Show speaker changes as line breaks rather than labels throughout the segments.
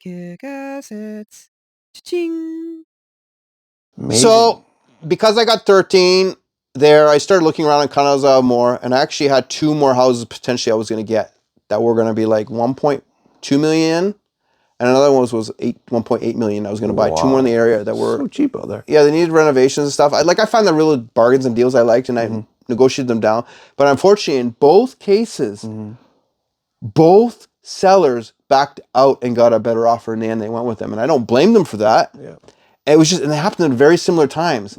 kick assets. Cha-ching.
Amazing.
So, because I got 13 there, I started looking around in Kanazawa more, and I actually had 2 more houses potentially I was going to get that were going to be like 1.2 million, and another one was 1.8 million. I was going to buy 2 more in the area that were
so cheap out there.
Yeah, they needed renovations and stuff. I found the real bargains and deals I liked, and I negotiated them down. But unfortunately, in both cases, both sellers backed out and got a better offer in the end. They went with them, and I don't blame them for that.
Yeah.
It was just, and it happened at very similar times,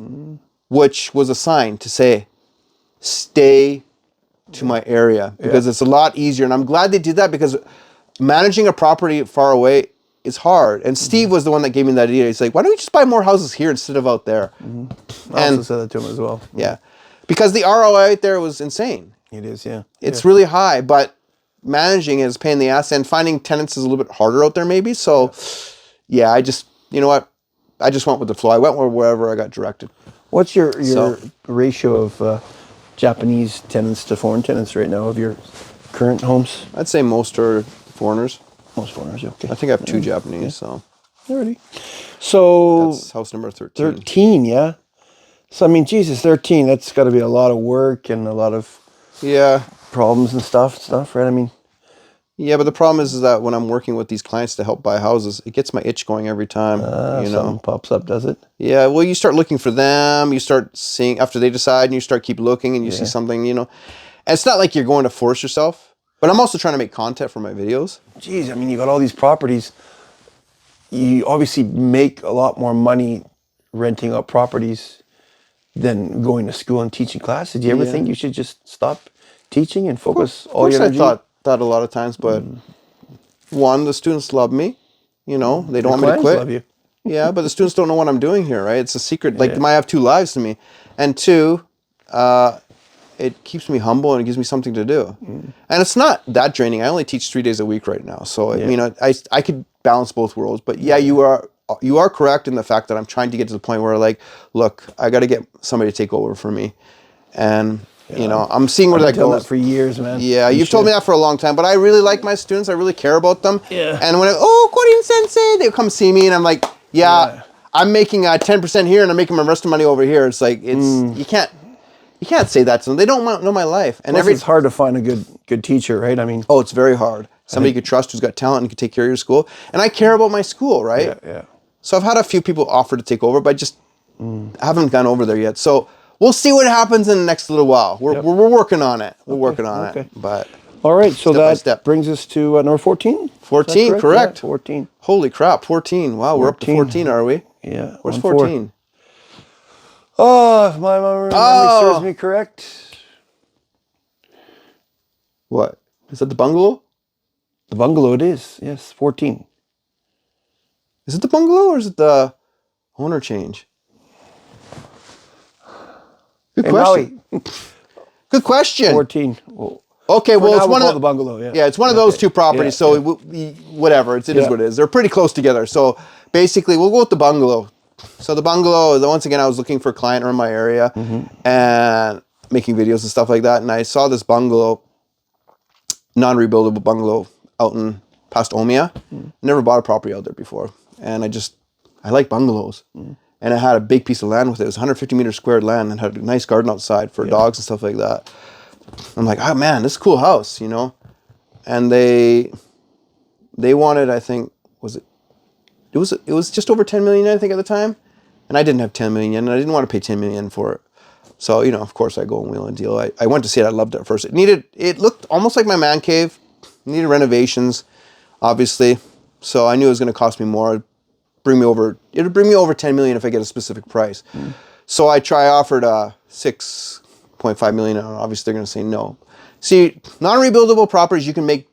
which was a sign to say, stay to my area, because it's a lot easier. And I'm glad they did that, because managing a property far away is hard. And Steve was the one that gave me that idea. He's like, why don't we just buy more houses here instead of out there?
I also said that to him as well.
Yeah. Because the ROI out there was insane.
It is, yeah.
It's really high, but managing is a pain in the ass, and finding tenants is a little bit harder out there maybe. So, yeah, I just, you know what? I just went with the flow. I went wherever I got directed.
What's your ratio of Japanese tenants to foreign tenants right now of your current homes?
I'd say most are foreigners.
Most foreigners, okay.
I think I have 2 Japanese, so.
Alrighty. So
That's house number 13.
13, yeah. So I mean, Jesus, 13. That's got to be a lot of work and a lot of problems and stuff, right? I mean,
yeah, but the problem is that when I'm working with these clients to help buy houses, it gets my itch going every time. You know,
something pops up, does it?
Yeah. Well, you start looking for them. You start seeing after they decide, and you start keep looking, and you see something. You know, and it's not like you're going to force yourself. But I'm also trying to make content for my videos.
Geez, I mean, you got all these properties. You obviously make a lot more money renting out properties than going to school and teaching classes. Do you ever think you should just stop teaching and focus all your energy?
I thought that a lot of times, but one, the students love me. You know, they don't want me to quit.
Love you.
Yeah, but the students don't know what I'm doing here, right? It's a secret. Like, I have 2 lives to me. And 2, it keeps me humble and it gives me something to do. And it's not that draining. I only teach 3 days a week right now. So, I mean, I could balance both worlds. But yeah, you are correct in the fact that I'm trying to get to the point where, like, look, I got to get somebody to take over for me. And, you know, I'm seeing where that goes.
That for years, man.
Yeah, you've told me that for a long time. But I really like my students. I really care about them.
Yeah.
And when Colin Sensei, they come see me and I'm like, I'm making 10% here and I'm making my rest of money over here. It's like, you can't say that to them. They don't know my life. And
it's hard to find a good teacher, right? I mean,
it's very hard. Somebody you could trust who's got talent and can take care of your school. And I care about my school, right?
Yeah.
So I've had a few people offer to take over, but I just haven't gone over there yet. So we'll see what happens in the next little while. We're working on it. We're working on it. But
all right, so that brings us to number 14?
14, correct.
Yeah, 14.
Holy crap, 14. Wow, we're up to 14, are we?
Yeah.
Where's 14?
Oh, if my memory serves me correct.
What? Is that the bungalow?
The bungalow it is, yes, 14.
Is it the bungalow or is it the owner change? Good question. Good question.
14. Well,
okay, well, it's one of
the bungalow. Yeah,
it's one of those 2 properties. So whatever, it is what it is. They're pretty close together. So basically, we'll go with the bungalow. So the bungalow. Once again, I was looking for a client around my area and making videos and stuff like that. And I saw this bungalow, non-rebuildable bungalow, out in past Omiya. Never bought a property out there before, and I like bungalows. And it had a big piece of land with it. It was 150 meters squared land and had a nice garden outside for dogs and stuff like that. I'm like, oh man, this is a cool house, you know? And they wanted, I think, it was just over 10 million, I think, at the time. And I didn't have 10 million and I didn't want to pay 10 million for it. So, you know, of course I go and wheel and deal. I went to see it. I loved it at first. It looked almost like my man cave. It needed renovations, obviously. So I knew it was going to cost me more. It would bring me over 10 million if I get a specific price. So I offered 6.5 million, and obviously they're going to say no. See, non-rebuildable properties, you can make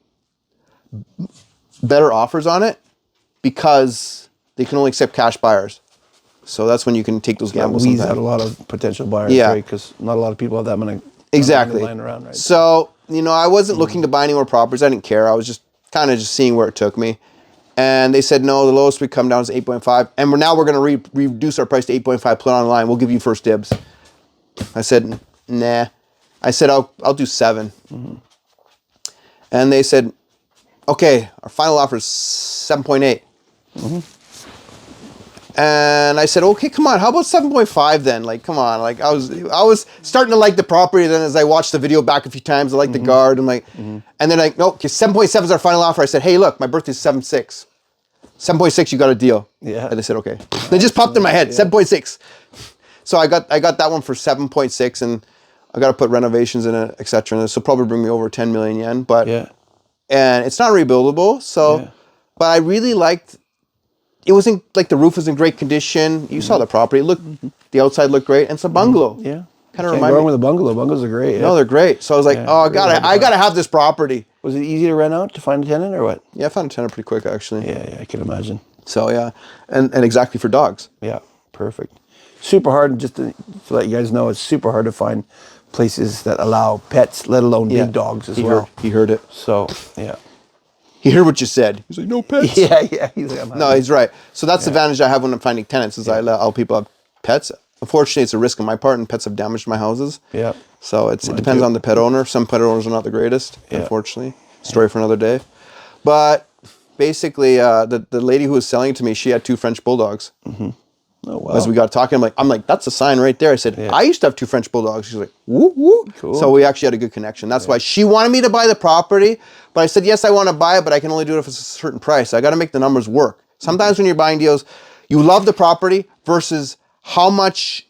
better offers on it because they can only accept cash buyers. So that's when you can take those gambles.
That weeds out a lot of potential buyers, right? Because not a lot of people have that money lying around, right?
So, you know, I wasn't looking to buy any more properties. I didn't care. I was just kind of seeing where it took me. And they said, no, the lowest we come down is 8.5. And we're going to reduce our price to 8.5, put it online. We'll give you first dibs. I said, nah. I said, I'll do 7. And they said, okay, our final offer is 7.8. And I said, okay, come on, how about 7.5 then? Like, come on. Like, I was starting to like the property. Then as I watched the video back a few times, I liked the guard. And like, and then like, no, okay, 7.7 is our final offer. I said, hey, look, my birthday's 7.6. 7.6, you got a deal.
Yeah.
And they said, okay. They just popped in my head, 7.6. So I got that one for 7.6, and I got to put renovations in it, etc. And this will probably bring me over 10 million yen. But and it's not rebuildable. So, but I really liked. It wasn't like the roof was in great condition. You saw the property. The outside looked great, and it's a bungalow.
Yeah.
Kind of remind me
with a bungalow. Bungalows are great. Yeah.
No, they're great. So I was like, oh, I gotta have this property.
Was it easy to rent out to find a tenant or what?
Yeah, I found a tenant pretty quick actually.
Yeah, I can imagine.
So yeah, and exactly for dogs.
Yeah, perfect. Super hard. Just to let you guys know, it's super hard to find places that allow pets, let alone big dogs as well.
He heard it.
So yeah.
He heard what you said. He's like, no pets.
Yeah. He's like,
no, he's right. So that's the advantage I have when I'm finding tenants is I allow people have pets. Unfortunately, it's a risk on my part, and pets have damaged my houses. Yeah. So it depends on the pet owner. Some pet owners are not the greatest, unfortunately. Story for another day. But basically, the lady who was selling it to me, she had 2 French bulldogs. Oh, wow. As we got talking, I'm like, that's a sign right there. I said, I used to have 2 French bulldogs. She's like, woo, woo. Cool. So we actually had a good connection. That's why she wanted me to buy the property. But I said, yes, I want to buy it, but I can only do it if it's a certain price. I got to make the numbers work. Sometimes when you're buying deals, you love the property versus how much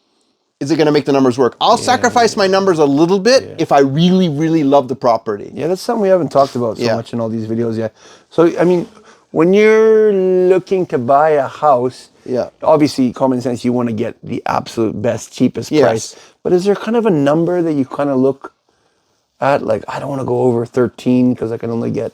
is it going to make the numbers work. I'll sacrifice my numbers a little bit if I really, really love the property.
Yeah, that's something we haven't talked about so much in all these videos yet. So, I mean, when you're looking to buy a house, obviously, common sense, you want to get the absolute best, cheapest price. But is there kind of a number that you kind of look at? Like, I don't want to go over 13 because I can only get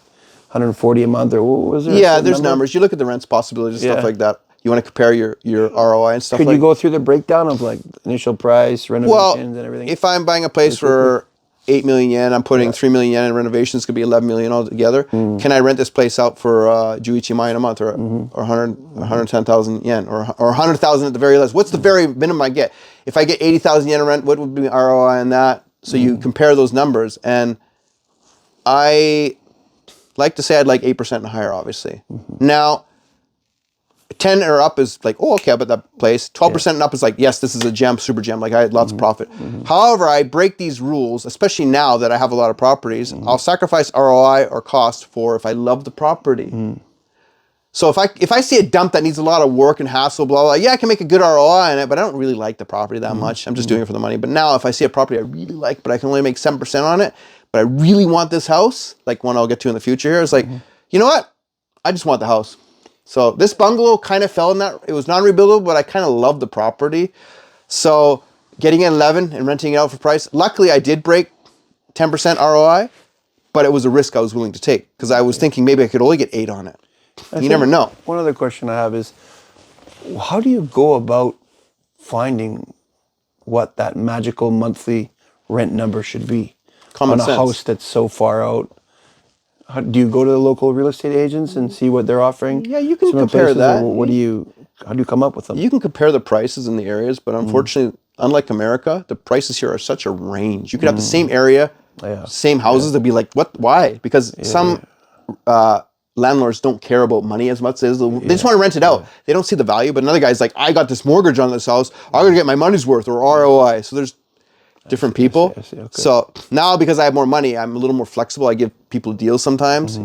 140 a month, or what was there?
Yeah, there's numbers. You look at the rents possibilities, stuff like that. You want to compare your ROI and stuff like that.
Could you go through the breakdown of like initial price, renovations, and everything?
If I'm buying a place for 8 million yen, I'm putting 3 million yen in renovations, could be 11 million altogether. Can I rent this place out for Juichi in a month or 110,000 yen or 100,000 at the very least? What's the very minimum I get? If I get 80,000 yen in rent, what would be ROI on that? So you compare those numbers, and I like to say I'd like 8% and higher, obviously. Now, 10 or up is like, oh, okay, I bet that place. 12% and up is like, yes, this is a gem, super gem. Like I had lots of profit. However, I break these rules, especially now that I have a lot of properties. I'll sacrifice ROI or cost for if I love the property. So if I see a dump that needs a lot of work and hassle, blah, blah, yeah, I can make a good ROI on it, but I don't really like the property that much. I'm just doing it for the money. But now if I see a property I really like, but I can only make 7% on it, but I really want this house, like one I'll get to in the future here, it's like, you know what? I just want the house. So this bungalow kind of fell in that. It was non-rebuildable, but I kind of loved the property. So getting an 11 and renting it out for price. Luckily, I did break 10% ROI, but it was a risk I was willing to take because I was thinking maybe I could only get 8 on it. You never know.
One other question I have is, how do you go about finding what that magical monthly rent number should be
Common
on
sense.
a house that's so far out? Do you go to the local real estate agents and see what they're offering?
Yeah, you can compare that.
How do you come up with them?
You can compare the prices in the areas, but unfortunately, unlike America, the prices here are such a range. You could have the same area, same houses, they'd be like, what? Why? Because some landlords don't care about money as much as they just want to rent it out. They don't see the value, but another guy's like, I got this mortgage on this house. I'm going to get my money's worth or ROI. So there's different people.
I see. Okay.
So now because I have more money, I'm a little more flexible. I give people deals sometimes,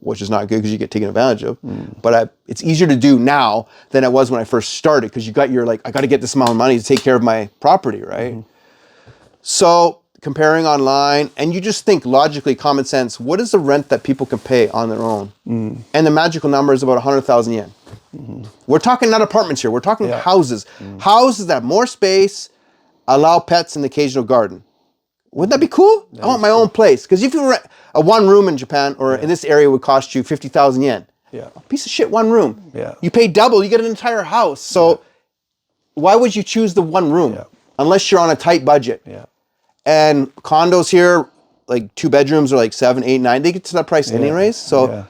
which is not good because you get taken advantage of. But it's easier to do now than it was when I first started because you got your like, I got to get this amount of money to take care of my property, right? So comparing online, and you just think logically, common sense, what is the rent that people can pay on their own? And the magical number is about 100,000 yen. We're talking not apartments here. We're talking houses. Houses that have more space, allow pets in the occasional garden. Wouldn't that be cool? I want my own place. Because if you rent a 1 room in Japan or in this area would cost you 50,000 yen. A piece of shit 1 room. You pay double, you get an entire house. So why would you choose the 1 room? Unless you're on a tight budget. And condos here, like 2 bedrooms are like 7, 8, 9. They get to that price anyways. So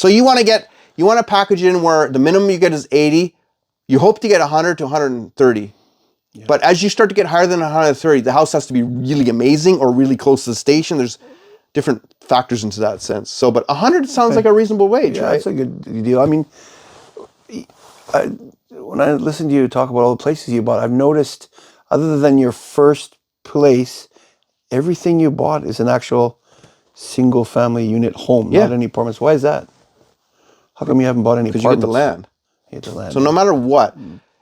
you want to package it in where the minimum you get is 80. You hope to get 100 to 130. But as you start to get higher than 130, the house has to be really amazing or really close to the station. There's different factors into that sense. So, but 100 sounds like a reasonable wage, right?
That's a good deal. I mean, when I listen to you talk about all the places you bought, I've noticed, other than your first place, everything you bought is an actual single family unit home,
Yeah.
not any apartments. Why is that? How come you haven't bought any
Because you get
apartments?
the land.
You get the land.
So no matter what,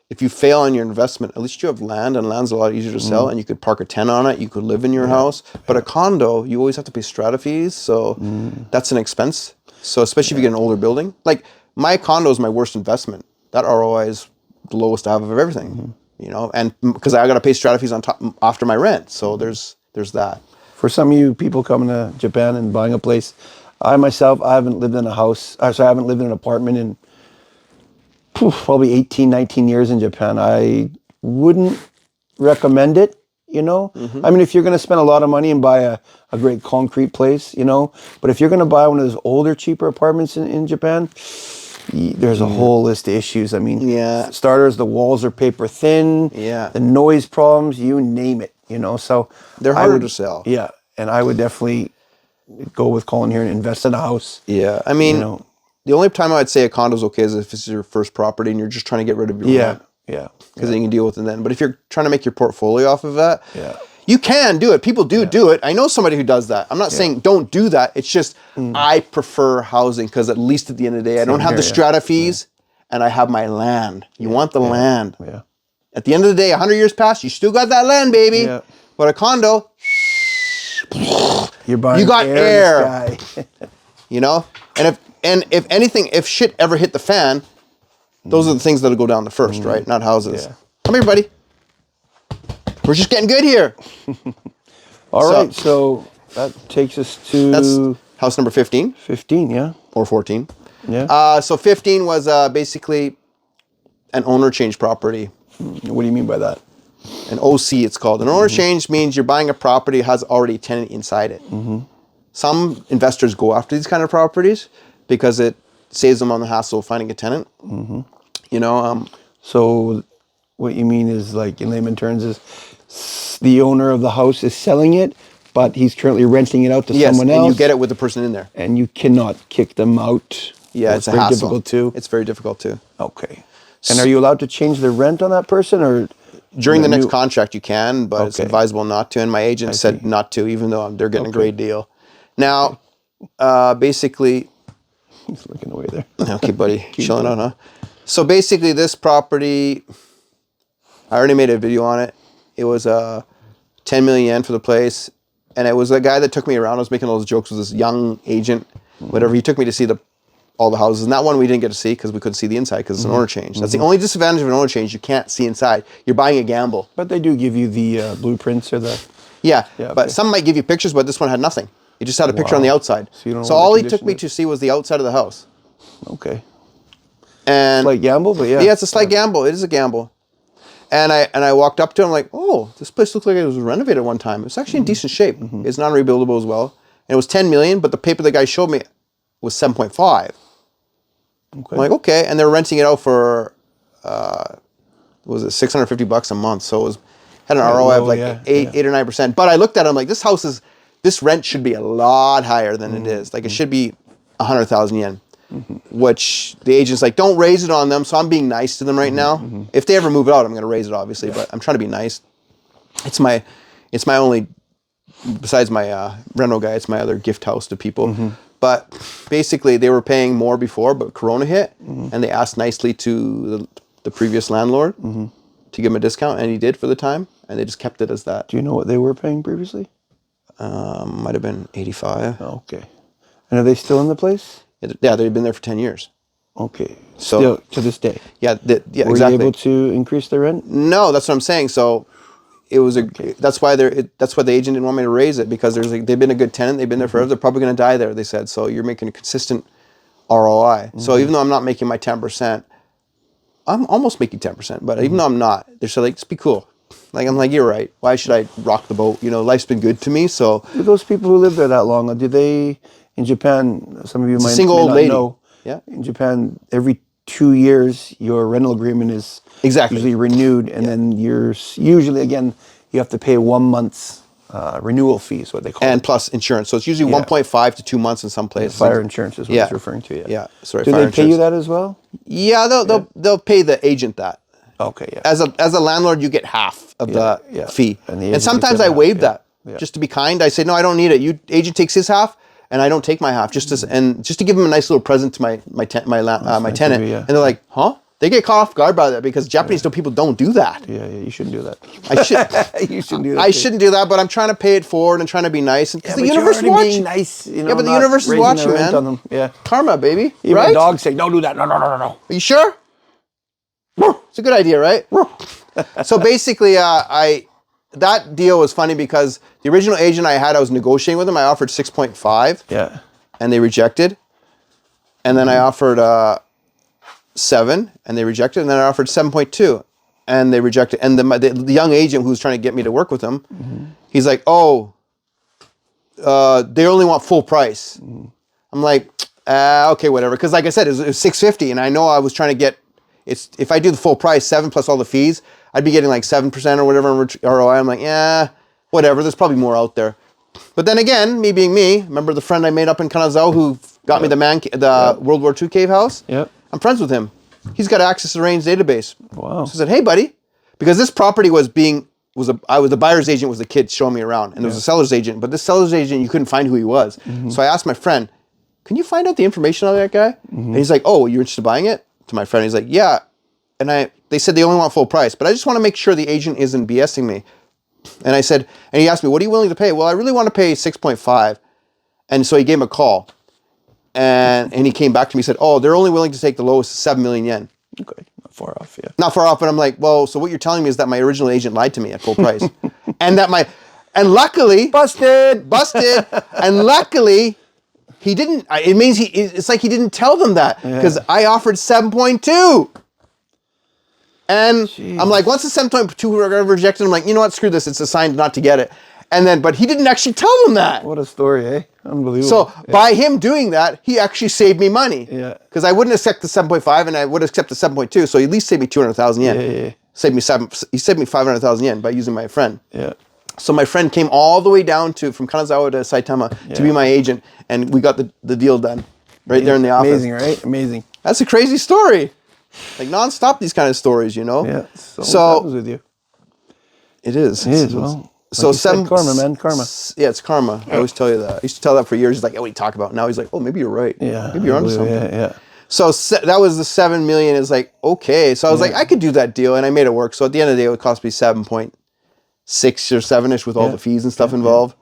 if you fail on your investment, at least you have land, and land's a lot easier to sell, and you could park a tent on it. You could live in your house. But a condo, you always have to pay strata fees, so that's an expense. So especially if you get an older building, like my condo is my worst investment. That ROI is the lowest I have of everything, you know, and because I got to pay strata fees on top after my rent. So there's that.
For some of you people coming to Japan and buying a place, I myself, I haven't lived in a house. I haven't lived in an apartment in probably 18, 19 years in Japan. I wouldn't recommend it, you know. I mean, if you're going to spend a lot of money and buy a great concrete place, you know, but if you're going to buy one of those older, cheaper apartments in Japan, there's a whole list of issues. I mean,
Yeah.
starters, the walls are paper thin,
Yeah.
the noise problems, you name it, you know. So
They're
I
harder
would,
to sell.
yeah, and I would definitely go with Colin here and invest in a house.
Yeah, I mean,
You know.
the only time I'd say a condo's okay is if it's your first property and you're just trying to get rid of your rent.
Yeah.
Because then you can deal with it then. But if you're trying to make your portfolio off of that,
Yeah.
you can do it. People do it. I know somebody who does that. I'm not saying don't do that. It's just I prefer housing because at least at the end of the day, I don't have
here,
the
yeah.
strata fees and I have my land. You want the land.
Yeah.
At the end of the day, 100 years pass, you still got that land, baby.
Yeah.
But a condo,
You're buying
you got air.
in the sky.
You know? And if anything, if shit ever hit the fan, those are the things that'll go down the first, right? Not houses.
Yeah.
Come here, buddy. We're just getting good here.
All right, so that takes us to
That's house number 15
15, yeah?
or 14.
Yeah.
So 15 was basically an owner change property.
What do you mean by that?
An OC, it's called. An owner change means you're buying a property that has already a tenant inside it. Some investors go after these kind of properties because it saves them on the hassle of finding a tenant. You know,
So what you mean is, like, in layman terms, is the owner of the house is selling it, but he's currently renting it out to
yes,
someone else.
and you get it with the person in there.
And you cannot kick them out.
Yeah,
Well,
it's a
very
hassle.
difficult too.
It's very difficult too.
Okay. And are you allowed to change the rent on that person, or
During the next
new-
contract, you can, but it's
Okay.
advisable not to. And my agent said
see.
not to, even though they're getting a
Okay.
great deal. Now, basically,
He's looking away there.
okay, buddy, chilling out, huh? So basically, this property, I already made a video on it. It was 10 million yen for the place, and it was a guy that took me around. I was making all those jokes with this young agent, whatever. He took me to see all the houses, and that one we didn't get to see because we couldn't see the inside because it's an owner change. That's the only disadvantage of an owner change. You can't see inside. You're buying a gamble.
But they do give you the blueprints or the...
Yeah,
Yeah,
but
okay.
some might give you pictures, but this one had nothing. It just had a picture on the outside.
So you don't know
So
what the
all he took
condition
me
is?
to see was the outside of the house.
Okay.
And
Slight gamble, but yeah.
yeah, it's a slight gamble. It is a gamble. And I walked up to him like, oh, this place looks like it was renovated one time. It's actually in decent shape. It's non-rebuildable as well. And it was 10 million, but the paper the guy showed me was 7.5.
Okay.
I'm like, okay. And they're renting it out for, was it $650 a month? So it was, had an ROI of
low,
like
yeah,
8
yeah.
or 9%. But I looked at it, I'm like, this rent should be a lot higher than it is. Like it should be 100,000 yen. Which the agent's like, don't raise it on them. So I'm being nice to them right now. If they ever move it out, I'm going to raise it, obviously. But I'm trying to be nice. It's my only, besides my rental guy, it's my other gift house to people. But basically, they were paying more before, but Corona hit, and they asked nicely to the previous landlord to give him a discount, and he did for the time, and they just kept it as that.
Do you know what they were paying previously?
Might have been 85.
Oh, okay. And are they still in the place?
Yeah, they've been there for 10 years.
Okay.
So-
Still to this day.
Yeah, yeah,
Were
exactly.
you able to increase the rent?
No, that's what I'm saying. So it was that's why the agent didn't want me to raise it because they've been a good tenant. They've been there forever. They're probably going to die there. They said, so you're making a consistent ROI. So even though I'm not making my 10%, I'm almost making 10%, but even though I'm not, they're still like, just be cool. Like, I'm like, you're right. Why should I rock the boat? You know, life's been good to me. So
Do those people who live there that long, do they, in Japan, some of you
a
might
single
may
old
not
lady.
know,
Yeah.
in Japan, every 2 years, your rental agreement is
Exactly.
usually renewed, and then you're usually, again, you have to pay 1 month's renewal fees, what they call
and
it.
plus insurance. So it's usually 1.5 to 2 months in some places.
Fire insurance is what it's referring to. Yeah.
Yeah. Sorry.
Do
fire
they pay you
insurance.
that as well?
Yeah, they'll pay the agent that.
Okay. Yeah.
As a landlord, you get half of the fee,
And the
and
agent
sometimes
gets
I
half,
waive
yeah.
that
Yeah.
just to be kind. I say no, I don't need it. You agent takes his half, and I don't take my half, just to give him a nice little present to my tenant.
be, yeah.
And they're like, huh? They get caught off guard by that because Japanese people don't do that.
Yeah. You shouldn't do that.
I should.
You shouldn't do that.
I shouldn't do that, but I'm trying to pay it forward and trying to be nice. Because the universe is watching.
Nice, you know,
Yeah, but the
not
universe is
raising
watching,
the rent
man.
on them. Yeah.
Karma, baby.
Even
right?
dogs say, don't do that. No.
Are you sure? It's a good idea, right? So basically, that deal was funny because the original agent I was negotiating with him. I offered 6.5,
Yeah.
and they rejected. And then I offered 7, and they rejected. And then I offered 7.2, and they rejected. And the young agent who was trying to get me to work with him, he's like, "Oh, they only want full price." I'm like, okay, whatever. Because like I said, it was 650, and I know I was trying to get. If I do the full price, 7 plus all the fees, I'd be getting like 7% or whatever in ROI. I'm like, yeah, whatever. There's probably more out there. But then again, me being me, remember the friend I made up in Kanazao who got me the World War II cave house?
Yep.
I'm friends with him. He's got access to the range database.
Wow.
So I said, hey, buddy, because this property the buyer's agent was the kid showing me around, and there was a seller's agent, but this seller's agent, you couldn't find who he was. So I asked my friend, can you find out the information on that guy? And he's like, oh, you're interested in buying it? To my friend, he's like, yeah. And they said they only want full price, but I just want to make sure the agent isn't BSing me. And I said, and he asked me, what are you willing to pay? Well, I really want to pay 6.5. And so he gave him a call. And he came back to me and said, oh, they're only willing to take the lowest 7 million yen.
Okay. Not far off, yeah.
Not far off, but I'm like, well, so what you're telling me is that my original agent lied to me at full price. and luckily, busted. And luckily, he didn't, it means it's like he didn't tell them that because I offered 7.2. And I'm like, once the 7.2 were rejected, I'm like, you know what, screw this. It's a sign not to get it. But he didn't actually tell them that.
What a story, eh? Unbelievable.
So by him doing that, he actually saved me money.
Yeah.
Because I wouldn't accept the 7.5 and I would accept the 7.2. So he at least saved me 200,000 yen.
Yeah.
He saved me 500,000 yen by using my friend.
Yeah.
So my friend came all the way down from Kanazawa to Saitama to be my agent, and we got the deal done right there in the office.
Amazing, right? Amazing.
That's a crazy story. Like nonstop, these kind of stories, you know.
Yeah. So happens with you.
It is.
It is. Well,
so
like you said, karma, man, karma.
Yeah, it's karma. I always tell you that. I used to tell that for years. He's like, "Oh, what do you talk about?" Now he's like, "Oh, maybe you're right.
Yeah.
Maybe you're onto something."
Yeah.
So that was the 7 million. Is like, okay. So I was like, I could do that deal, and I made it work. So at the end of the day, it would cost me 7.6 or 7ish with all the fees and stuff involved.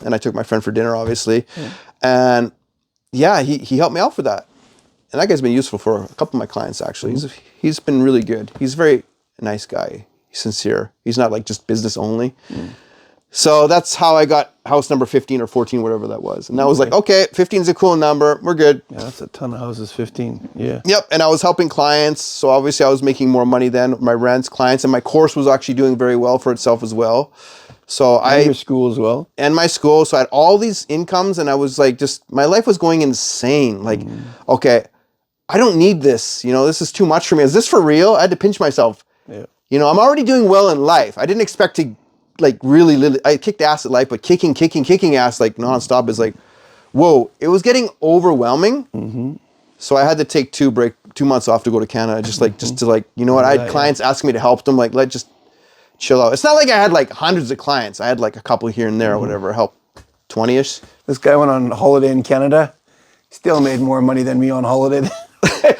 And I took my friend for dinner, obviously, and he helped me out for that. And that guy's been useful for a couple of my clients actually. He's been really good. He's a very nice guy. He's sincere. He's not like just business only. So that's how I got house number 15 or 14, whatever that was. And I was like, okay, 15 is a cool number. We're good.
Yeah, that's a ton of houses, 15. Yeah.
Yep. And I was helping clients. So obviously I was making more money than my rents, clients, and my course was actually doing very well for itself as well. So
your school as well.
And my school. So I had all these incomes and I was like, my life was going insane. Like, okay, I don't need this. This is too much for me. Is this for real? I had to pinch myself.
Yeah.
I'm already doing well in life. I didn't expect to really, I kicked ass at life, but kicking ass like nonstop is like, whoa, it was getting overwhelming. So I had to take 2 months off to go to Canada. Just to I had clients asking me to help them, let's just chill out. It's not like I had like hundreds of clients. I had like a couple here and there or whatever, help 20-ish.
This guy went on holiday in Canada. Still made more money than me on holiday.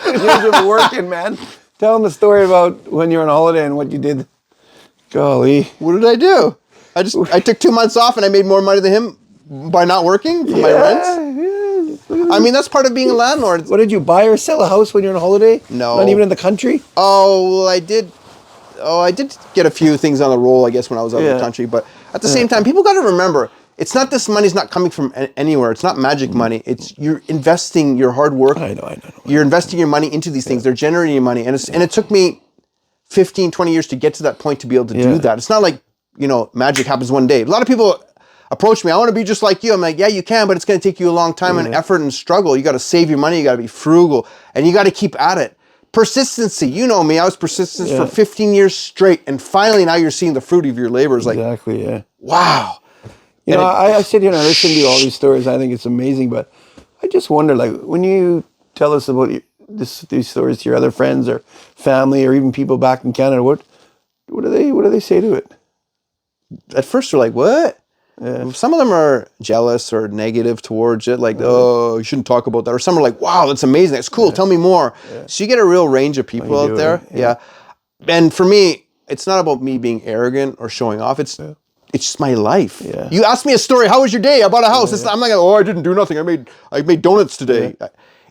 Years of working, man. Tell him the story about when you were on holiday and what you did. Golly.
What did I do? I took 2 months off and I made more money than him by not working for my rents.
Yeah.
I mean, that's part of being a landlord.
What did you buy or sell a house when you're on holiday?
No.
Not even in the country?
Oh, well, I did get a few things on the roll, I guess, when I was out of the country. But at the same time, people got to remember, it's not this money's not coming from anywhere. It's not magic money. It's you're investing your hard work.
I know.
You're investing your money into these things. They're generating money. And it took me 15, 20 years to get to that point to be able to do that. It's not like, magic happens one day. A lot of people approach me, I want to be just like you. I'm like, yeah, you can, but it's going to take you a long time and effort and struggle. You got to save your money. You got to be frugal and you got to keep at it. Persistency. You know me. I was persistent for 15 years straight. And finally now you're seeing the fruit of your labor. It's like,
exactly, yeah.
wow.
You know, I sit here and I listen to all these stories. I think it's amazing, but I just wonder, like, when you tell us about these stories to your other friends or family or even people back in Canada, what do they say to it?
At first they're like, what?
Yeah.
Some of them are jealous or negative towards it, like, oh, you shouldn't talk about that. Or some are like, wow, that's amazing, that's cool, tell me more. So you get a real range of people out there. Yeah. And for me, it's not about me being arrogant or showing off. It's just my life.
Yeah.
You ask me a story, how was your day? I bought a house. I'm not oh, I didn't do nothing. I made donuts today.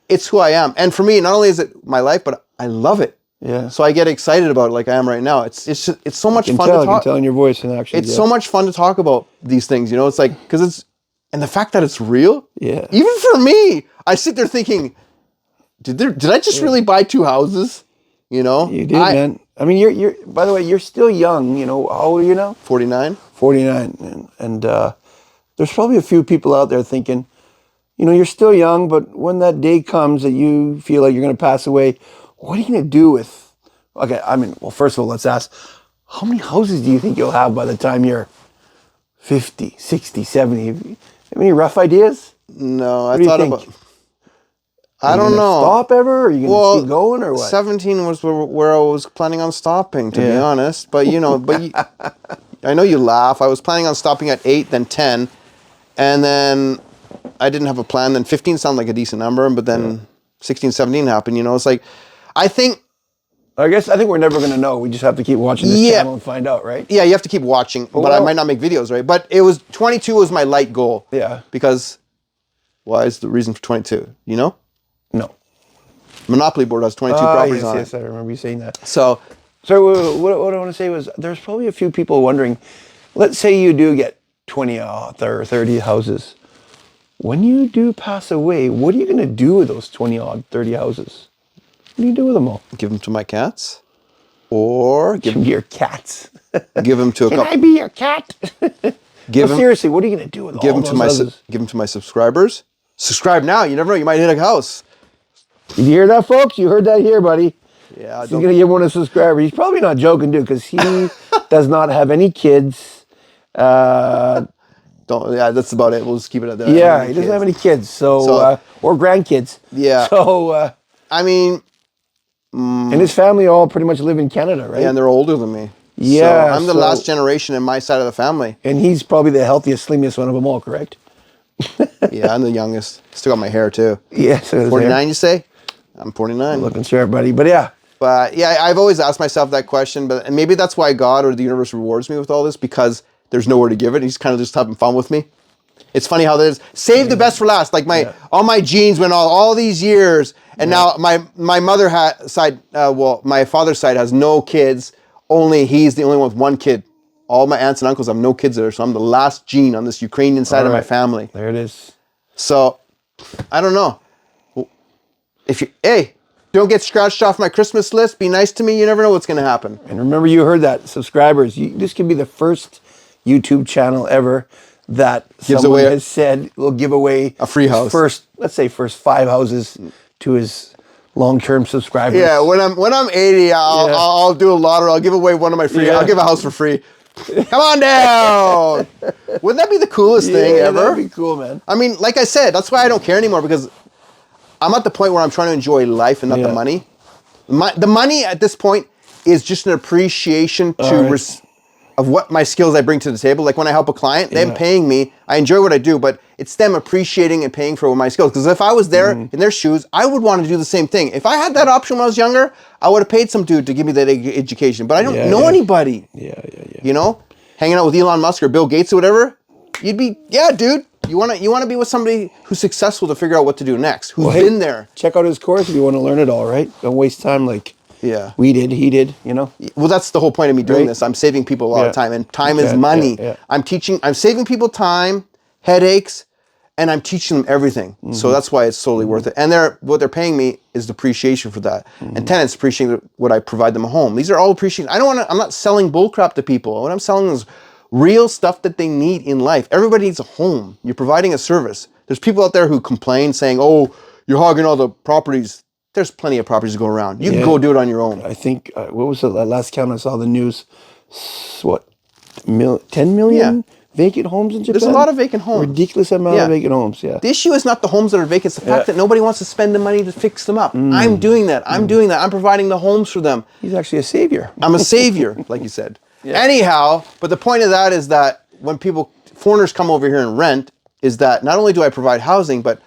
It's who I am. And for me, not only is it my life, but I love it.
Yeah.
So I get excited about it like I am right now. It's so much fun to talk.
I can tell in your voice and actually.
It's so much fun to talk about these things, you know. It's like, because it's, and the fact that it's real.
Yeah.
Even for me, I sit there thinking, did I just really buy 2 houses? You know.
You did, man. I mean, you're. By the way, you're still young. You know, how old are you now?
49.
49, and there's probably a few people out there thinking, you know, you're still young, but when that day comes that you feel like you're going to pass away, what are you going to do with? Okay, I mean, well, first of all, let's ask, how many houses do you think you'll have by the time you're 50, 60, 70? Have any rough ideas?
No,
What
I
do you
thought
think?
about. I don't know.
Stop ever? Or are you going to keep going or what?
17 was where I was planning on stopping, to be honest. But you know, I know you laugh. I was planning on stopping at 8, then 10, and then I didn't have a plan. Then 15 sounded like a decent number, but then 16, 17 happened. You know, it's like, I think
we're never going to know. We just have to keep watching this channel and find out, right?
Yeah, you have to keep watching, but I might not make videos, right? But it was 22 was my light goal.
Yeah.
Because why is the reason for 22? You know?
No.
Monopoly board has 22 properties on it.
Yes, I remember you saying that.
So
what I want to say was, there's probably a few people wondering, let's say you do get 20 or 30 houses. When you do pass away, what are you going to do with those 20 odd 30 houses? What do you do with them all?
give them to my cats, or
Give them to your cats.
give them to a
Can
couple.
I be your cat?
Give them,
Seriously, what are you going to do with all those houses?
give them to my subscribers. Subscribe now. You never know. You might hit a house.
Did you hear that, folks? You heard that here, buddy.
Yeah.
He's going to give one a subscriber. He's probably not joking, dude, because he does not have any kids.
Yeah, that's about it. We'll just keep it at that.
Yeah, he doesn't have any kids, so or grandkids.
Yeah.
So,
I mean,
and his family all pretty much live in Canada, right?
yeah, and they're older than me.
Yeah,
so I'm the last generation in my side of the family.
And he's probably the healthiest, slimmest one of them all, correct?
Yeah, I'm the youngest. Still got my hair too.
Yeah, so
49, you say? I'm 49.
Looking sharp, buddy. But yeah.
But yeah, I've always asked myself that question, and maybe that's why God or the universe rewards me with all this, because there's nowhere to give it. He's kind of just having fun with me. It's funny how there's save the best for last. Like all my genes went all these years, and now my mother side, my father's side has no kids. Only he's the only one with one kid. All my aunts and uncles have no kids there, so I'm the last gene on this Ukrainian side of my family.
There it is.
So, I don't know. If you, don't get scratched off my Christmas list. Be nice to me. You never know what's going to happen.
And remember, you heard that, subscribers. This could be the first YouTube channel ever that someone has said will give away
a free house.
Let's say first 5 houses to his long-term subscribers.
Yeah, when I'm 80, I'll do a lottery. I'll give away one of my free. I'll give a house for free. Come on down. Wouldn't that be the coolest thing ever?
That'd be cool, man.
I mean, like I said, that's why I don't care anymore, because I'm at the point where I'm trying to enjoy life and not the money. The money at this point is just an appreciation of what my skills I bring to the table. Like when I help a client, them paying me, I enjoy what I do, but it's them appreciating and paying for my skills. Because if I was there in their shoes, I would want to do the same thing. If I had that option when I was younger, I would have paid some dude to give me that education. But I don't know anybody.
Yeah.
You know, hanging out with Elon Musk or Bill Gates or whatever, you'd be, dude. You want to be with somebody who's successful to figure out what to do next, who's been there.
Check out his course if you want to learn it all, right? Don't waste time like we did, he did, you know?
Well, that's the whole point of me doing this. I'm saving people a lot of time, and time is money. I'm saving people time, headaches, and I'm teaching them everything. So that's why it's totally worth it. And what they're paying me is depreciation for that. And tenants appreciating what I provide them a home. These are all appreciating. I'm not selling bullcrap to people. What I'm selling is real stuff that they need in life. Everybody needs a home. You're providing a service. There's people out there who complain saying, oh, you're hogging all the properties. There's plenty of properties to go around. You can go do it on your own.
I think, what was the last count I saw the news? What, 10 million? vacant homes in Japan?
There's a lot of vacant homes.
Ridiculous amount of vacant homes, yeah.
The issue is not the homes that are vacant. It's the fact that nobody wants to spend the money to fix them up. I'm doing that. I'm doing that. I'm providing the homes for them.
He's actually a savior.
I'm a savior, like you said. Anyhow, but the point of that is that when foreigners come over here and rent, is that not only do I provide housing, but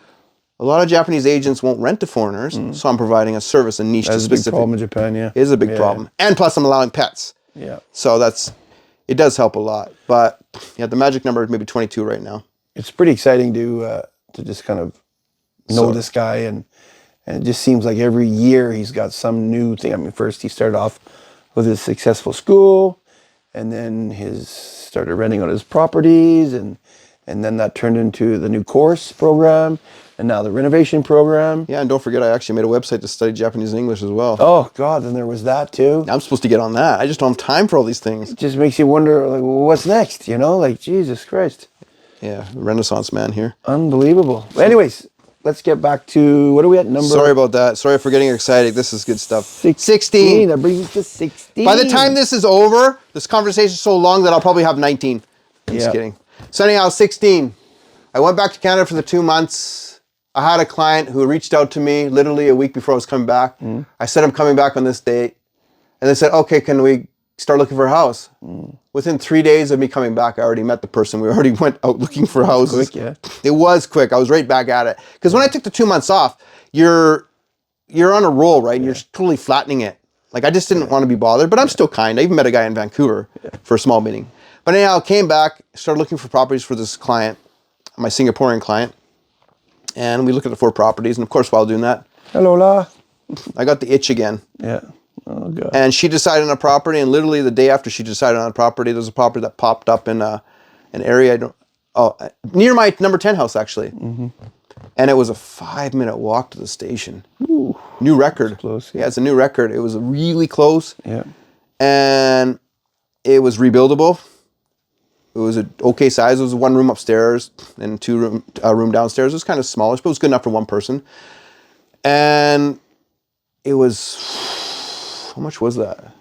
a lot of Japanese agents won't rent to foreigners, so I'm providing a service, a niche to specific.
That's a big problem in Japan, yeah.
It is a big problem. And plus I'm allowing pets.
Yeah.
So it does help a lot. But yeah, the magic number is maybe 22 right now.
It's pretty exciting to just kind of know this guy, and it just seems like every year he's got some new thing. I mean, first he started off with his successful school, and then started renting out his properties, and then that turned into the new course program, and now the renovation program.
Yeah, and don't forget, I actually made a website to study Japanese and English as well.
Oh, God, then there was that too.
I'm supposed to get on that. I just don't have time for all these things.
It just makes you wonder, like, well, what's next, you know? Like, Jesus Christ.
Yeah, Renaissance man here.
Unbelievable. Anyways, let's get back to, what are we at, number?
Sorry about that. Sorry for getting excited. This is good stuff.
16. That brings us to 16.
By the time this is over, this conversation is so long that I'll probably have 19. Just kidding. So anyhow, 16. I went back to Canada for the 2 months. I had a client who reached out to me literally a week before I was coming back. I said, I'm coming back on this date. And they said, okay, can we start looking for a house? Within 3 days of me coming back, I already met the person. We already went out looking for houses.
Quick, yeah.
It was quick. I was right back at it. Because when I took the 2 months off, you're on a roll, right? And you're totally flattening it. Like, I just didn't want to be bothered, but I'm still kind. I even met a guy in Vancouver for a small meeting. But anyhow, came back, started looking for properties for this client, my Singaporean client. And we looked at the 4 properties. And of course, while doing that,
hello, la.
I got the itch again.
Yeah. Oh, God.
And she decided on a property, and literally the day after she decided on a property, there's a property that popped up in an area near my number 10 house, actually. And it was a 5-minute walk to the station.
Ooh.
New record.
Close,
yeah, it's a new record. It was really close.
Yeah.
And it was rebuildable. It was an okay size. It was 1 room upstairs and 2 room downstairs. It was kind of smallish, but it was good enough for 1 person. And it was, how much was that?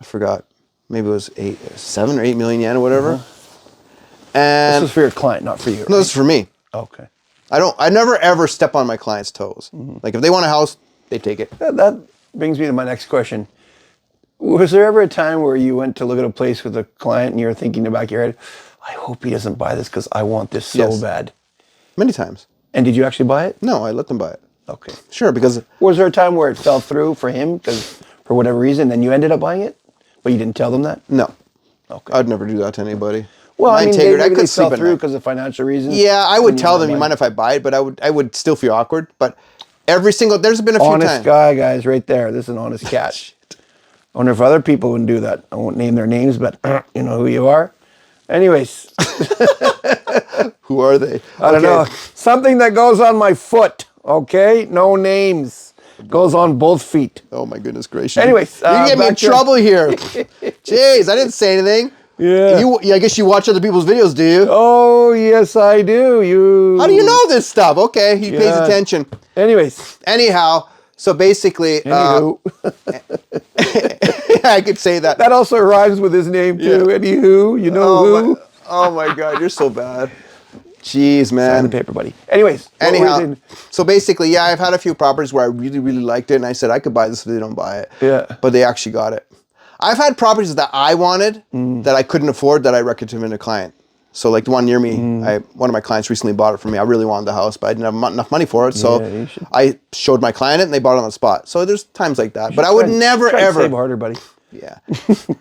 I forgot. Maybe it was 7 or 8 million yen or whatever. And
this was for your client, not for you. Right?
No, this is for me.
Okay.
I never ever step on my client's toes. Like if they want a house, they take it.
That brings me to my next question. Was there ever a time where you went to look at a place with a client and you were thinking in the back of your head, I hope he doesn't buy this because I want this so bad?
Many times.
And did you actually buy it?
No, I let them buy it.
Okay.
Sure, because...
Was there a time where it fell through for him because for whatever reason, then you ended up buying it? But you didn't tell them that?
No.
Okay.
I'd never do that to anybody.
Well,
my
I mean,
integrity,
maybe
I could
they fell
sleep at
through
night.
because of financial reasons.
Yeah, I would tell them, you mind if I buy it? But I would still feel awkward. But there's been a few
honest
times.
guy, guys, right there. This is an honest cat. I wonder if other people wouldn't do that. I won't name their names, but you know who you are. Anyways.
Who are they?
I don't know. Something that goes on my foot, okay? No names. Goes on both feet.
Oh my goodness gracious.
Anyways.
You get me in trouble here. Jeez, I didn't say anything.
Yeah.
I guess you watch other people's videos, do you?
Oh, yes, I do.
How do you know this stuff? Okay, he pays attention.
Anyways.
Anyhow, so basically...
Anywho.
I could say that.
That also rhymes with his name, too. Yeah. Anywho, you know who?
Oh my God, you're so bad. Jeez, man.
Sign the paper, buddy. Anyways.
Anyhow, so basically, yeah, I've had a few properties where I really, really liked it, and I said I could buy this if they don't buy it.
Yeah.
But they actually got it. I've had properties that I wanted that I couldn't afford that I recommended to a client. So like the one near me, one of my clients recently bought it for me. I really wanted the house, but I didn't have enough money for it. So I showed my client it and they bought it on the spot. So there's times like that. But I would never ever.
Save harder, buddy.
Yeah.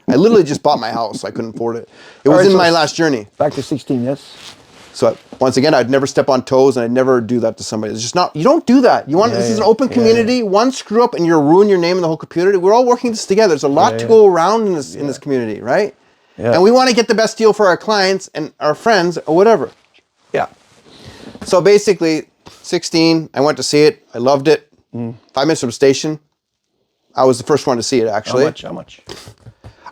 I literally just bought my house. I couldn't afford it. It was in my last journey.
Back to 16, yes.
So once again, I'd never step on toes and I'd never do that to somebody. It's just not, you don't do that. You want, this is an open community. One screw up and you'll ruin your name in the whole community. We're all working this together. There's a lot to go around in this community, right? Yeah. And we want to get the best deal for our clients and our friends or whatever. Yeah. So basically, 16, I went to see it. I loved it. 5 minutes from the station. I was the first one to see it, actually.
How much?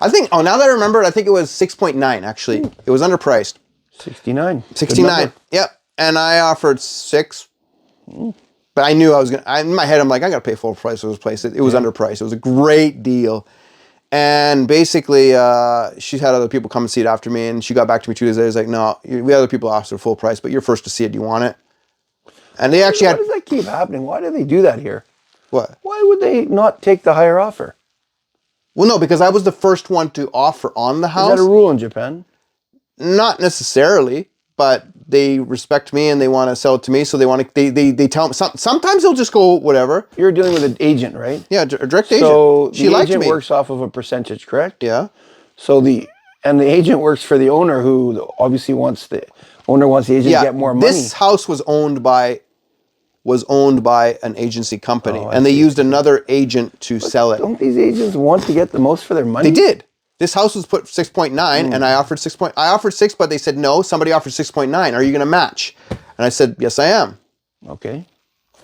I think, now that I remember it, I think it was 6.9, actually. It was underpriced.
69.
69. Yep. And I offered 6. But I knew I was going to, in my head, I'm like, I got to pay full price for this place. It was underpriced. It was a great deal. And basically, she had other people come and see it after me, and she got back to me 2 days later. She's like, no, we had other people asked for full price, but you're first to see it. Do you want it? And they actually
Why does that keep happening? Why do they do that here?
What?
Why would they not take the higher offer?
Well, no, because I was the first one to offer on the house.
Is that a rule in Japan?
Not necessarily, but they respect me and they want to sell it to me. So they want to, they tell me, sometimes they'll just go whatever.
You're dealing with an agent, right?
Yeah, a direct agent.
So
She
the
liked
agent
me.
works off of a percentage, correct?
Yeah.
So the agent works for the owner, who obviously wants the agent to get more money.
This house was owned by an agency company, and they used another agent to sell it.
Don't these agents want to get the most for their money?
They did. This house was put 6.9, and I offered 6. I offered 6, but they said no. Somebody offered 6.9. Are you going to match? And I said, yes, I am.
Okay.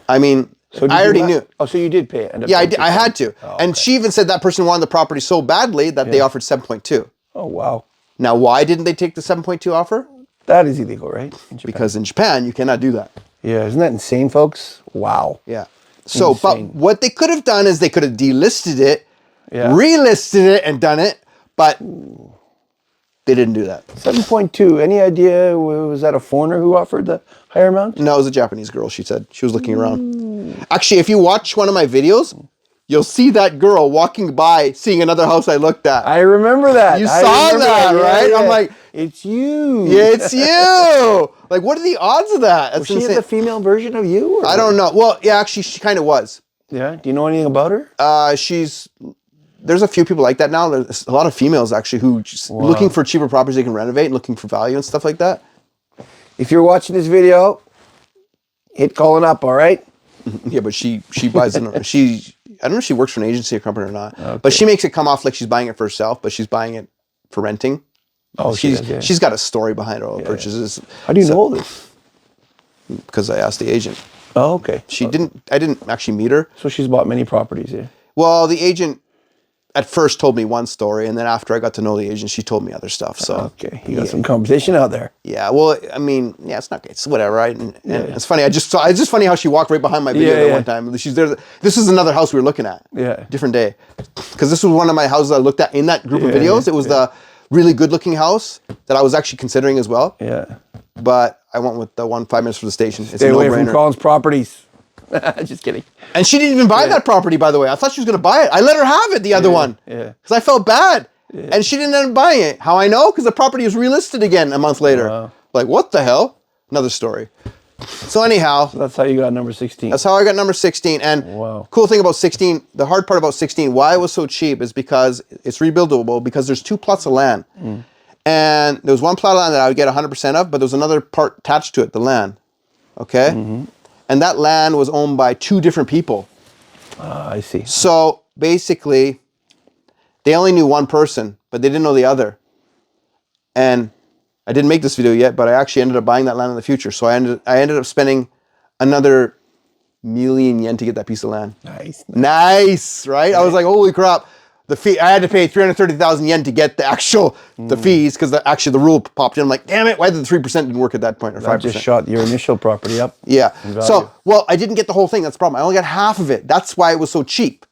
I mean,
So
I already knew.
Oh, so you did pay it?
Yeah, I had to. And she even said that person wanted the property so badly that they offered 7.2.
Oh, wow.
Now, why didn't they take the 7.2 offer?
That is illegal, right? In Japan.
Because in Japan, you cannot do that.
Yeah, isn't that insane, folks? Wow.
Yeah. So, but
Insane.
what they could have done is they could have delisted it,
Yeah.
relisted it, and done it, but they didn't do that.
7.2. Any idea, was that a foreigner who offered the higher amount?
No, it was a Japanese girl, she said. She was looking around. Actually, if you watch one of my videos, you'll see that girl walking by, seeing another house I looked at.
I remember that.
You
I
saw
remember
that,
Yeah,
right?
yeah.
I'm like,
it's you.
yeah, it's you. Like, what are the odds of that? That's
Was she
insane.
the female version of you? Or?
I don't know. Well, yeah, actually, she kind of was.
Yeah. Do you know anything about her?
There's a few people like that now. There's a lot of females actually who just looking for cheaper properties they can renovate and looking for value and stuff like that.
If you're watching this video, hit Colin up, all right?
Yeah, but she buys it. I don't know if she works for an agency or company or not. But she makes it come off like she's buying it for herself, but she's buying it for renting.
Oh,
she's got a story behind all the purchases.
How do you know this?
Because I asked the agent.
Oh, okay.
I didn't actually meet her.
So she's bought many properties, yeah.
Well, the agent at first told me one story, and then after I got to know the agent, she told me other stuff. So
okay, you got some competition out there.
Yeah, well, I mean, yeah, it's not good. It's whatever, right? And it's funny. It's just funny how she walked right behind my video that one time. She's there. This is another house we were looking at.
Yeah.
Different day, because this was one of my houses I looked at in that group of videos. It was the really good-looking house that I was actually considering as well.
Yeah.
But I went with the one 5 minutes from the station. It's
Stay
a
away
no-brainer.
from Colin's properties. Just kidding.
And she didn't even buy that property, by the way. I thought she was going to buy it. I let her have it, the other one.
Yeah.
Because I felt bad. Yeah. And she didn't end up buying it. How I know? Because the property was relisted again a month later.
Wow.
Like, what the hell? Another story. So anyhow.
So that's how you got number 16.
That's how I got number 16. And cool thing about 16, the hard part about 16, why it was so cheap is because it's rebuildable, because there's 2 plots of land. And there was one plot of land that I would get 100% of, but there was another part attached to it, the land. Okay? And that land was owned by 2 different people.
I see.
So basically, they only knew one person, but they didn't know the other. And I didn't make this video yet, but I actually ended up buying that land in the future. So I ended up spending another million yen to get that piece of land. Nice, right? I was like, holy crap. The fee, I had to pay 330,000 yen to get the actual the fees, because actually the rule popped in. I'm like, damn it, why did the 3% didn't work at that point, or 5%?
That just shot your initial property up.
Yeah. So, well, I didn't get the whole thing. That's the problem. I only got half of it. That's why it was so cheap,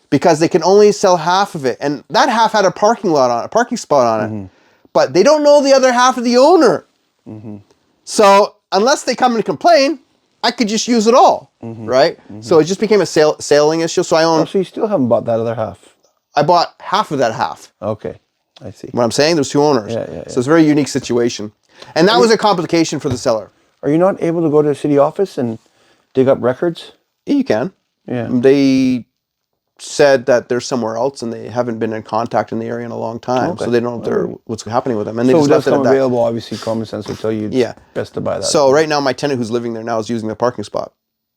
because they can only sell half of it, and that half had a parking lot on it, a parking spot on it, but they don't know the other half of the owner. So unless they come and complain, I could just use it all, right? So it just became a sailing issue. So I own.
Oh, so you still haven't bought that other half?
I bought half of that half.
Okay, I see.
What I'm saying, there's 2 owners. So it's a very unique situation. And that was a complication for the seller.
Are you not able to go to the city office and dig up records?
Yeah, you can.
Yeah.
They said that they're somewhere else and they haven't been in contact in the area in a long time. So they don't know what's happening with them. And they
so
just
that's
left it at that.
available, obviously common sense will tell you best to buy that.
So right now my tenant who's living there now is using the parking spot.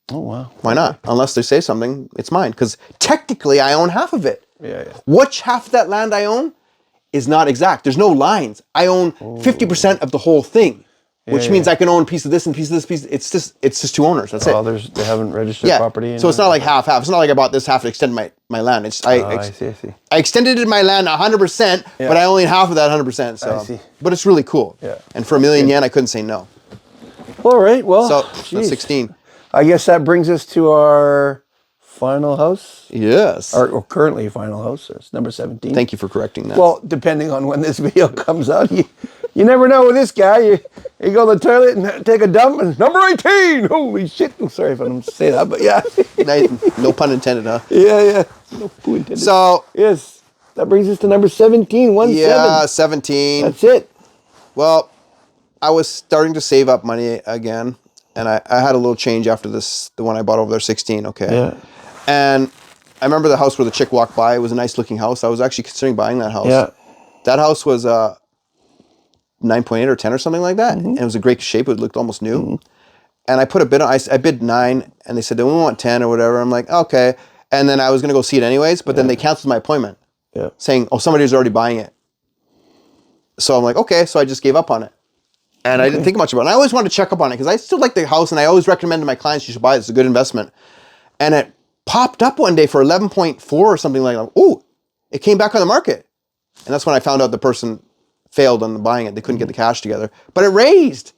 Oh, wow.
Why not? Unless they say something, it's mine. Because technically I own half of it.
Yeah.
Which half of that land I own is not exact. There's no lines. I own 50% of the whole thing, which means I can own a piece of this and piece of this piece. It's just 2 owners. That's it.
They haven't registered property.
So it's not like half. It's not like I bought this half to extend my land.
I see.
I extended my land 100%, but I only own half of that 100%. So,
I see.
But it's really cool.
Yeah.
And for a million yen, I couldn't say no.
All right. Well,
So that's 16.
I guess that brings us to our final house?
Yes.
Or currently final house. It's number 17.
Thank you for correcting that.
Well, depending on when this video comes out, you never know with this guy. You go to the toilet and take a dump, and number 18. Holy shit! Oh, sorry if I don't say that, but yeah.
No pun intended, huh?
Yeah. No pun intended.
So
yes, that brings us to number 17.
17.
That's it.
Well, I was starting to save up money again, and I had a little change after this, the one I bought over there, 16, okay?
Yeah.
And I remember the house where the chick walked by. It was a nice looking house. I was actually considering buying that house.
Yeah.
That house was 9.8 or 10 or something like that. And it was a great shape. It looked almost new. And I put a bid on, I bid 9, and they said, we want 10 or whatever. I'm like, okay. And then I was going to go see it anyways, but then they canceled my appointment.
Yeah.
Saying, somebody's already buying it. So I'm like, okay. So I just gave up on it. And I didn't think much about it. And I always wanted to check up on it because I still like the house, and I always recommend to my clients, you should buy it. It's a good investment. And it popped up one day for 11.4 or something like that. Ooh, it came back on the market. And that's when I found out the person failed on buying it. They couldn't get the cash together. But it raised.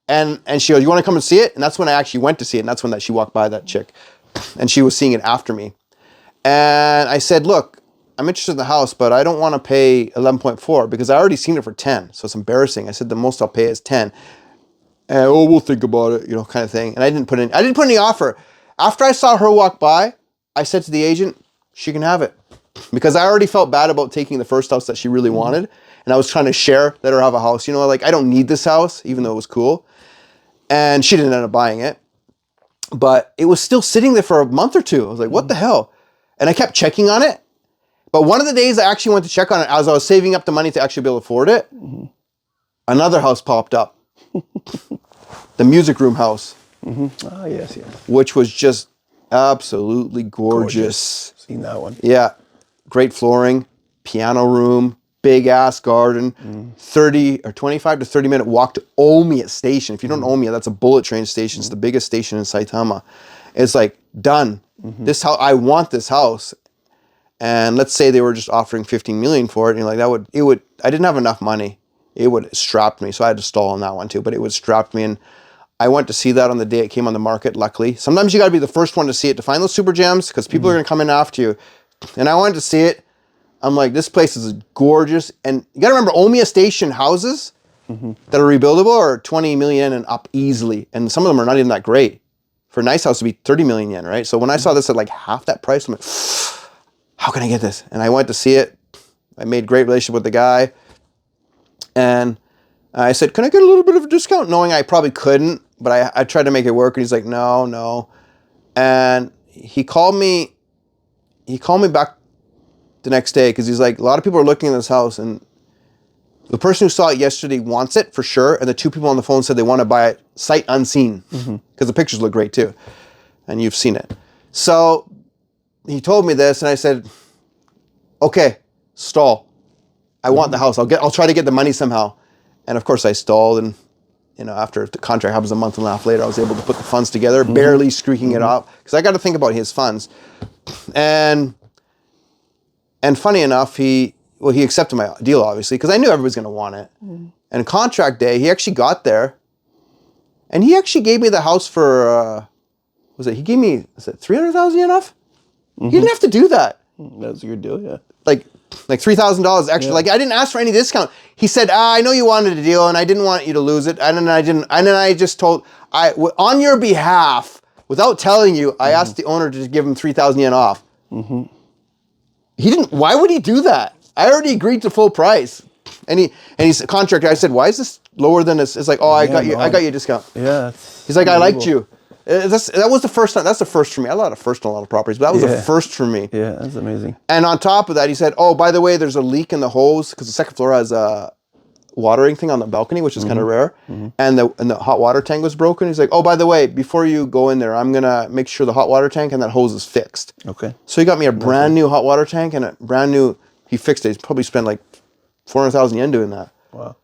And she goes, you want to come and see it? And that's when I actually went to see it. And that's when she walked by, that chick. And she was seeing it after me. And I said, look, I'm interested in the house, but I don't want to pay 11.4 because I already seen it for 10. So it's embarrassing. I said, the most I'll pay is 10. And, we'll think about it, kind of thing. And I didn't put any offer. After I saw her walk by, I said to the agent, she can have it. Because I already felt bad about taking the first house that she really wanted. And I was trying to let her have a house. Like, I don't need this house, even though it was cool. And she didn't end up buying it. But it was still sitting there for a month or two. I was like, what the hell? And I kept checking on it. But one of the days I actually went to check on it, as I was saving up the money to actually be able to afford it, another house popped up. The music room house.
Oh, yes.
Which was just absolutely gorgeous.
Seen that one.
Yeah. Great flooring, piano room, big ass garden, 30 or 25 to 30 minute walk to Omiya Station. If you don't know Omiya, that's a bullet train station. It's the biggest station in Saitama. It's like, done. This house, I want this house. And let's say they were just offering 15 million for it, and I didn't have enough money. It would have strapped me. So I had to stall on that one too, but it would strapped me. And I went to see that on the day it came on the market, luckily. Sometimes you got to be the first one to see it to find those super gems because people are going to come in after you. And I wanted to see it. I'm like, this place is gorgeous. And you got to remember, Omiya Station houses that are rebuildable are 20 million and up easily. And some of them are not even that great. For a nice house to be 30 million yen, right? So when I saw this at like half that price, I'm like, how can I get this? And I went to see it. I made great relationship with the guy. And I said, can I get a little bit of a discount? Knowing I probably couldn't, but I tried to make it work. And he's like, no. And he called me back the next day because he's like, a lot of people are looking at this house and the person who saw it yesterday wants it for sure. And the two people on the phone said they want to buy it sight unseen because the pictures look great too. And you've seen it. So he told me this and I said, okay, stall. I want the house. I'll try to get the money somehow. And of course I stalled, and after the contract happens a month and a half later, I was able to put the funds together, barely squeaking it off because I got to think about his funds. And funny enough, he accepted my deal obviously because I knew everybody's going to want it. And contract day, he actually got there, and he actually gave me the house for he gave me 300,000 yen off? He didn't have to do that.
That was a good deal, yeah.
Like $3,000 extra. Yeah. Like I didn't ask for any discount. He said, I know you wanted a deal and I didn't want you to lose it. And then I just told, on your behalf, without telling you, I asked the owner to give him 3,000 yen off. He didn't, why would he do that? I already agreed to full price. And he's a contractor. I said, why is this lower than this? It's like, I got you a discount.
Yeah.
He's like, I liked you. That was the first time. That's the first for me. I had a lot of first on a lot of properties, but that was the first for me.
Yeah, that's amazing.
And on top of that, he said, by the way, there's a leak in the hose because the second floor has a watering thing on the balcony, which is kind of rare. And the hot water tank was broken. He's like, by the way, before you go in there, I'm going to make sure the hot water tank and that hose is fixed. Okay. So he got me a brand new hot water tank and a brand new, he fixed it. He's probably spent like 400,000 yen doing that. Wow.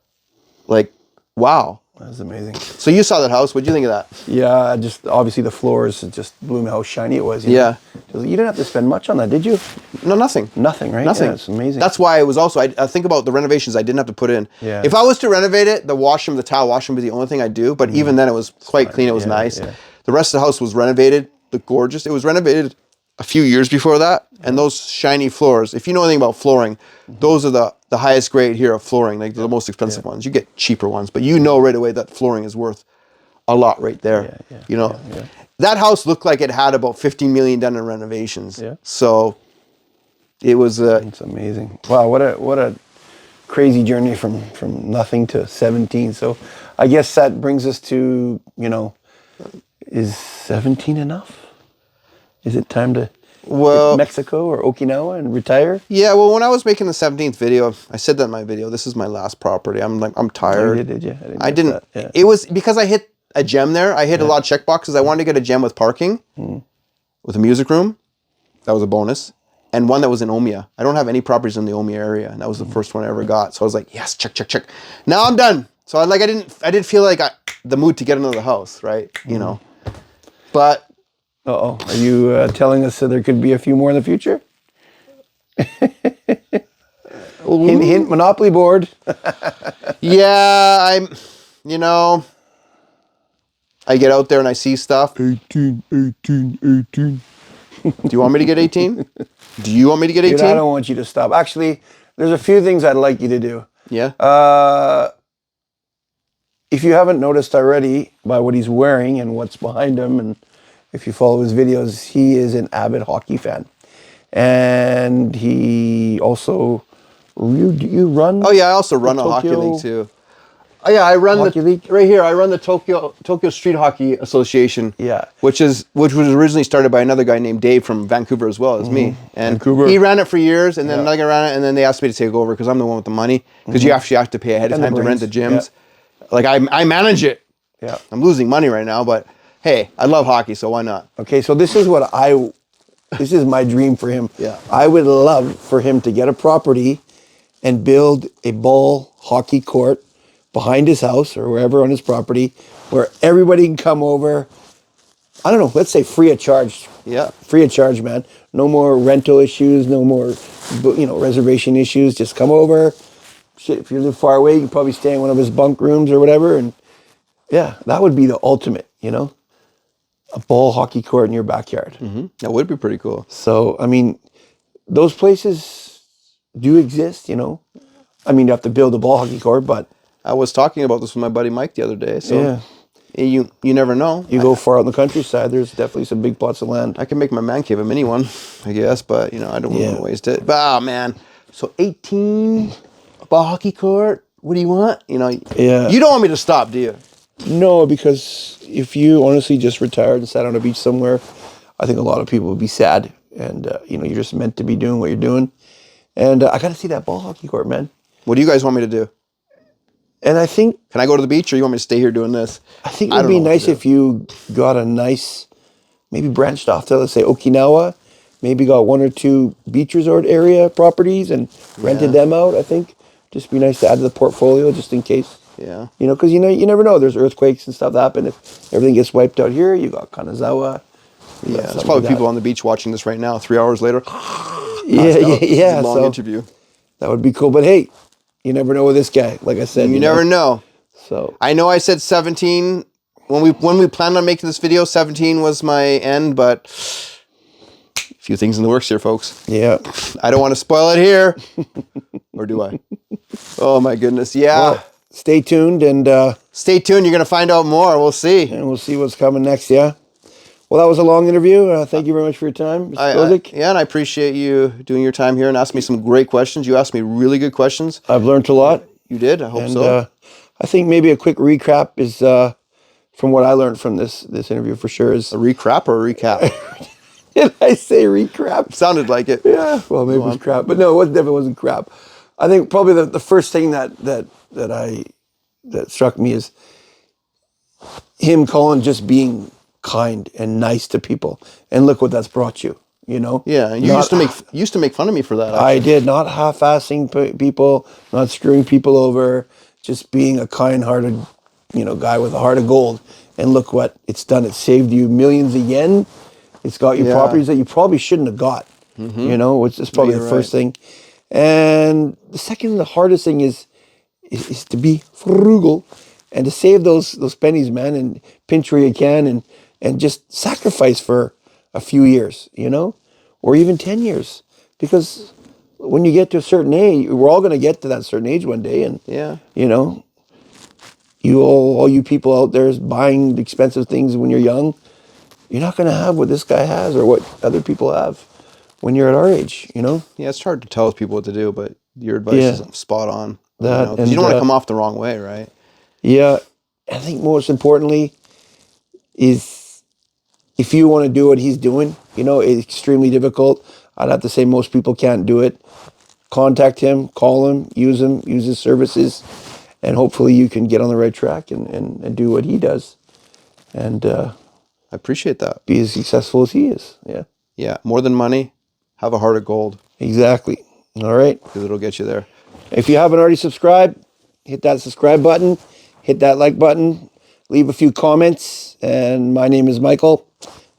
Like, wow.
That's amazing.
So you saw that house. What did you think of that?
Yeah, just obviously the floors just blew me how shiny it was. You didn't have to spend much on that, did you?
No, nothing.
Nothing, right?
Nothing.
Yeah, it's amazing.
That's why it was also, I think about the renovations I didn't have to put in. Yeah. If I was to renovate it, the towel washroom would be the only thing I'd do. But even then it was quite clean. It was nice. Yeah. The rest of the house was renovated. Looked gorgeous. It was renovated a few years before that, and those shiny floors. If you know anything about flooring, those are the highest grade here of flooring, like the most expensive ones. You get cheaper ones, but you know right away that flooring is worth a lot right there. You know, that house looked like it had about 15 million done in renovations.
Yeah.
So it was.
It's amazing. Wow, what a crazy journey from nothing to 17. So I guess that brings us to, you know, is 17 enough? Is it time to hit Mexico or Okinawa and retire?
Yeah, well, when I was making the 17th video, I said that in my video, this is my last property. I'm tired.
Oh, did you?
I didn't. Yeah. It was because I hit a gem there. I hit a lot of check boxes. I wanted to get a gem with parking, with a music room. That was a bonus. And one that was in Omiya. I don't have any properties in the Omiya area, and that was the first one I ever got. So I was like, yes, check, check, check. Now I'm done. So I didn't feel like the mood to get another house, right? You know, but.
Uh-oh. Are you telling us that there could be a few more in the future? Hint, hint, Monopoly board.
Yeah, you know, I get out there and I see stuff.
18.
Do you want me to get 18? Do you want me to get 18?
Dude, I don't want you to stop. Actually, there's a few things I'd like you to do.
Yeah.
If you haven't noticed already by what he's wearing and what's behind him, and if you follow his videos, he is an avid hockey fan. And he also, you run?
Oh yeah, I also run a hockey league too. Oh yeah, I run
Hockey league?
right here. I run the Tokyo Street Hockey Association.
Yeah.
Which was originally started by another guy named Dave from Vancouver as well as me. And
Vancouver.
he ran it for years, and then another guy ran it, and then they asked me to take over because I'm the one with the money. Because you actually have to pay ahead of time to rent the gyms. Yeah. Like I manage it.
Yeah.
I'm losing money right now, but hey, I love hockey, so why not?
Okay, so this is this is my dream for him.
Yeah.
I would love for him to get a property and build a ball hockey court behind his house or wherever on his property where everybody can come over. I don't know, let's say free of charge.
Yeah.
Free of charge, man. No more rental issues, no more, reservation issues. Just come over. Shit, if you live far away, you can probably stay in one of his bunk rooms or whatever. And yeah, that would be the ultimate, a ball hockey court in your backyard.
Mm-hmm. That would be pretty cool.
So, I mean, those places do exist, you have to build a ball hockey court, but...
I was talking about this with my buddy Mike the other day, so you never know.
You go far out in the countryside, there's definitely some big plots of land.
I can make my man cave a mini one, I guess, but, I don't want to waste it. But, oh, man. So, 18, a ball hockey court, what do you want? You don't want me to stop, do you?
No, because if you honestly just retired and sat on a beach somewhere, I think a lot of people would be sad. And, you're just meant to be doing what you're doing. And I got to see that ball hockey court, man.
What do you guys want me to do?
And I think...
Can I go to the beach or you want me to stay here doing this?
I think it would be nice if you got a nice, maybe branched off to, let's say, Okinawa. Maybe got one or two beach resort area properties and rented them out, I think. Just be nice to add to the portfolio just in case.
Yeah.
Because you never know. There's earthquakes and stuff that happen. If everything gets wiped out here, you got Kanazawa.
Yeah, there's probably people on the beach watching this right now, 3 hours later.
Yeah.
Long interview.
That would be cool. But hey, you never know with this guy. Like I said,
you never know.
So
I know I said 17 when we planned on making this video. 17 was my end, but a few things in the works here, folks.
Yeah.
I don't want to spoil it here, or do I? Oh my goodness. Yeah.
Well, stay tuned and
stay tuned. You're gonna find out more. We'll see.
And we'll see what's coming next. Yeah. Well, that was a long interview. Thank you very much for your time, Mr. Kozik.
Yeah, and I appreciate you doing your time here and asking me some great questions. You asked me really good questions.
I've learned a lot.
You did? I hope so.
I think maybe a quick recap is, from what I learned from this interview for sure is...
A recap or a recap?
Did I say recap?
Sounded like it.
Yeah, well, maybe it was crap. But no, it definitely wasn't crap. I think probably the first thing that struck me is him, Colin, just being kind and nice to people, and look what that's brought you.
Yeah, and you used to make fun of me for that. Actually.
I did, not half-assing people, not screwing people over, just being a kind-hearted, guy with a heart of gold. And look what it's done. It saved you millions of yen. It's got you properties that you probably shouldn't have got. Mm-hmm. Which is probably the first thing. And the second, the hardest thing is to be frugal and to save those pennies, man, and pinch where you can and just sacrifice for a few years, or even 10 years. Because when you get to a certain age, we're all going to get to that certain age one day. And,
Yeah.
you know, all you people out there is buying expensive things when you're young. You're not going to have what this guy has or what other people have when you're at our age, you know?
Yeah, it's hard to tell people what to do, but your advice
Yeah.
is spot on.
That
Because you don't want to come off the wrong way, right?
Yeah, I think most importantly is if you want to do what he's doing, you know, it's extremely difficult. I'd have to say most people can't do it. Contact him, call him, use his services, and hopefully you can get on the right track and do what he does and
I appreciate that.
be as successful as he is. Yeah,
Yeah, more than money, have a heart of gold
exactly. All right.
because it'll get you there.
If you haven't already subscribed, hit that subscribe button, hit that like button, leave a few comments. And my name is Michael.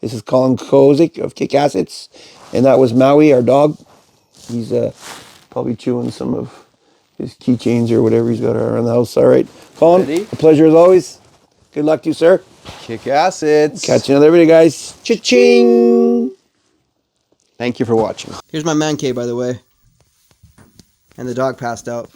This is Colin Kozik of Kick Assets. And that was Maui, our dog. He's probably chewing some of his keychains or whatever he's got around the house. All right. Colin,
Ready?
a pleasure as always. Good luck to you, sir.
Kick assets.
Catch you another video, guys. Cha-ching!
Thank you for watching. Here's my man cave, by the way. And the dog passed out.